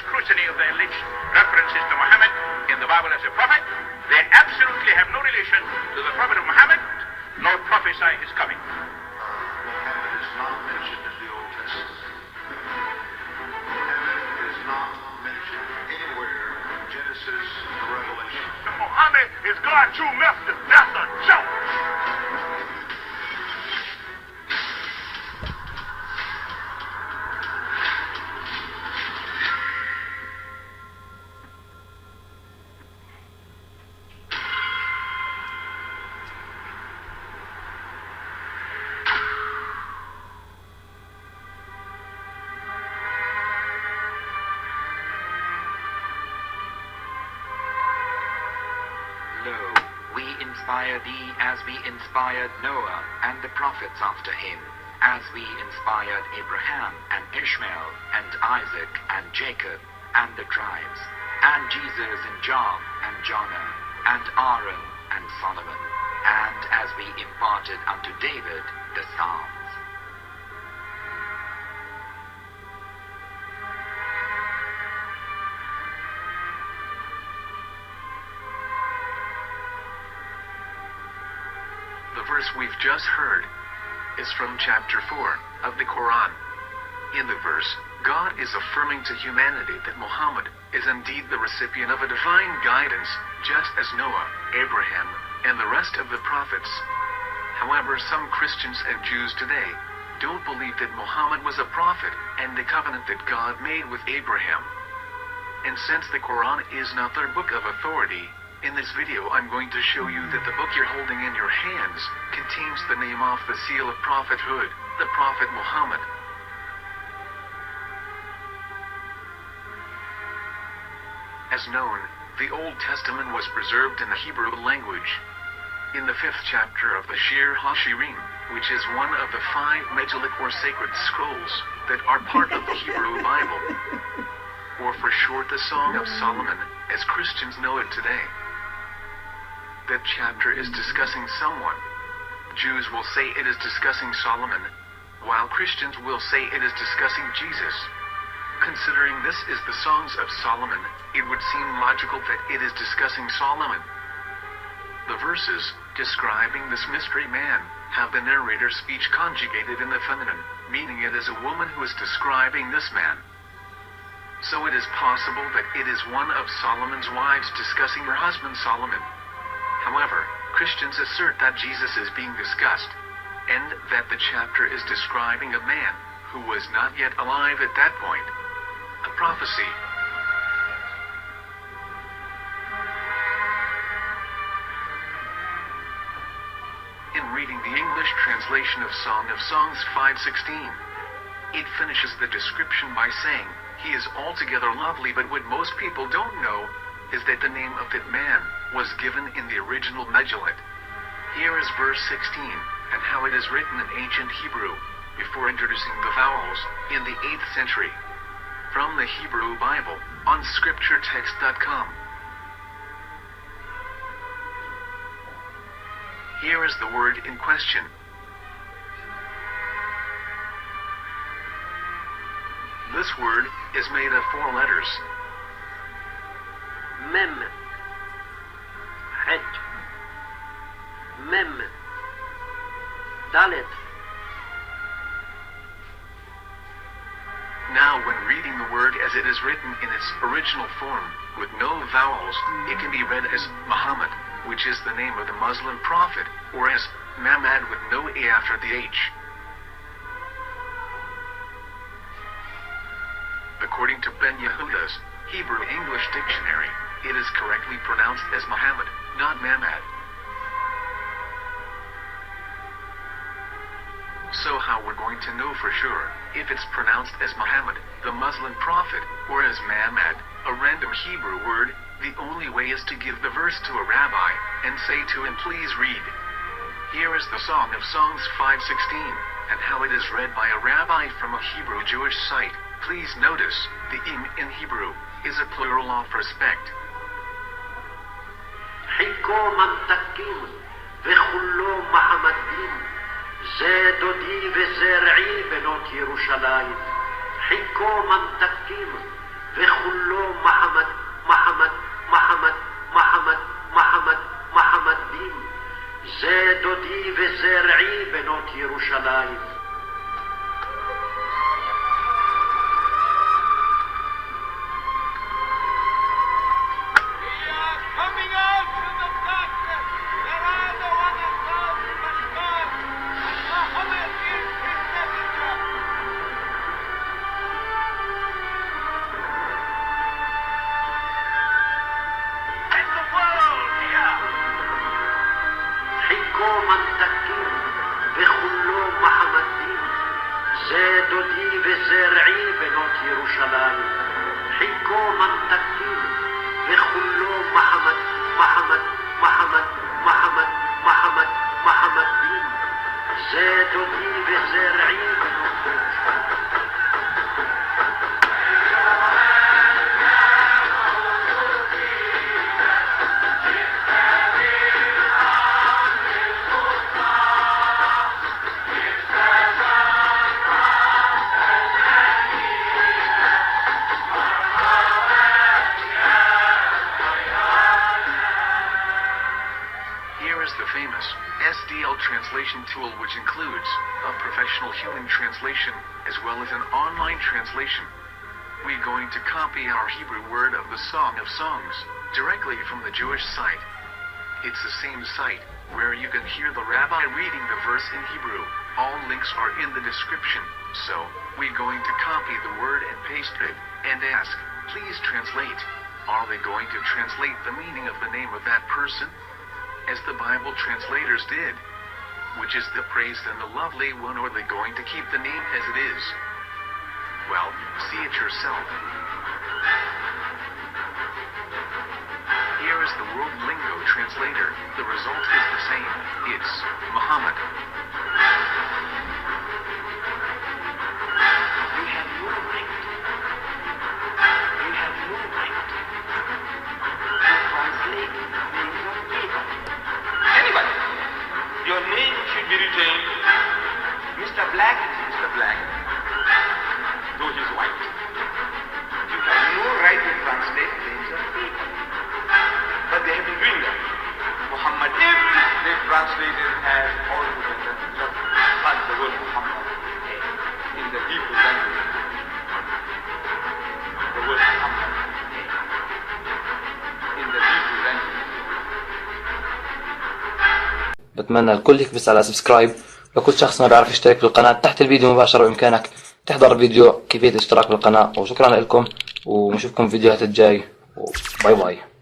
scrutiny of the alleged references to Muhammad in the Bible as a prophet, they absolutely have no relation to the prophet of Muhammad, nor prophesy his coming. Muhammad is not mentioned in the Old Testament. Muhammad is not mentioned anywhere from Genesis to Revelation. Muhammad is God's true messenger. That's a joke. Inspire thee as we inspired Noah and the prophets after him, as we inspired Abraham and Ishmael and Isaac and Jacob and the tribes, and Jesus and John and Jonah and Aaron and Solomon, and as we imparted unto David the Psalms. The verse we've just heard is from chapter 4 of the Quran. In the verse, God is affirming to humanity that Muhammad is indeed the recipient of a divine guidance, just as Noah, Abraham, and the rest of the prophets. However, some Christians and Jews today don't believe that Muhammad was a prophet and the covenant that God made with Abraham. And since the Quran is not their book of authority, in this video I'm going to show you that the book you're holding in your hands contains the name off the seal of prophethood, the Prophet Muhammad. As known, the Old Testament was preserved in the Hebrew language. In the 5th chapter of the Shir HaShirim, which is one of the 5 Megillah or sacred scrolls that are part of the Hebrew Bible, or for short the Song of Solomon, as Christians know it today. That chapter is discussing someone. Jews will say it is discussing Solomon, while Christians will say it is discussing Jesus. Considering this is the Songs of Solomon, it would seem logical that it is discussing Solomon. The verses describing this mystery man have the narrator's speech conjugated in the feminine, meaning it is a woman who is describing this man. So it is possible that it is one of Solomon's wives discussing her husband Solomon. However, Christians assert that Jesus is being discussed, and that the chapter is describing a man who was not yet alive at that point. A prophecy. In reading the English translation of Song of Songs 5:16, it finishes the description by saying, "He is altogether lovely," but what most people don't know is that the name of that man was given in the original Megillah. Here is verse 16, and how it is written in ancient Hebrew, before introducing the vowels, in the 8th century. From the Hebrew Bible, on scripturetext.com. Here is the word in question. This word is made of 4 letters. Mem, Hej, Mem, Dalet. Now, when reading the word as it is written in its original form, with no vowels, it can be read as Muhammad, which is the name of the Muslim prophet, or as Mamad with no A after the H. According to Ben Yehuda's Hebrew English Dictionary, it is correctly pronounced as Muhammad, not Mamad. So how we're going to know for sure if it's pronounced as Muhammad, the Muslim prophet, or as Mamad, a random Hebrew word? The only way is to give the verse to a rabbi and say to him, "Please read." Here is the Song of Songs 5:16, and how it is read by a rabbi from a Hebrew Jewish site. Please notice, the im in Hebrew is a plural of respect. חיכו ממתקים וחולו מעמדים, זה דודי וזרעי בנות ירושלים. חיכו ממתקים וכולו מחמד, מחמד, מחמד, מחמד, מחמד, מחמד דין. זה דודי וזה רעי בנות ירושלים. Tool, which includes a professional human translation as well as an online translation. We're going to copy our Hebrew word of the Song of Songs directly from the Jewish site. It's the same site where you can hear the rabbi reading the verse in Hebrew. All links are in the description. So, we're going to copy the word and paste it and ask, please translate. Are they going to translate the meaning of the name of that person? As the Bible translators did. Which is the praised and the lovely one, or are they going to keep the name as it is? Well, see it yourself. Here is the World Lingo Translator. The result is the same. It's Muhammad. You have no right. You have no right to translate names of people. Anybody. Your name should be retained. Mr. Black is Mr. Black, though he's white. You have no right to translate names of people. But they have been doing that. Muhammad, if they translated as all just like the word Muhammad in the Hebrew language. The word Muhammad in the Hebrew language. بتمنى الكل يكبس على سبسكرايب. لكل شخص ما بيعرف يشترك بالقناة تحت الفيديو مباشرة بإمكانك تحضر فيديو كيفية الاشتراك بالقناة. وشكرا لكم ونشوفكم في فيديوهات الجاي وباي باي.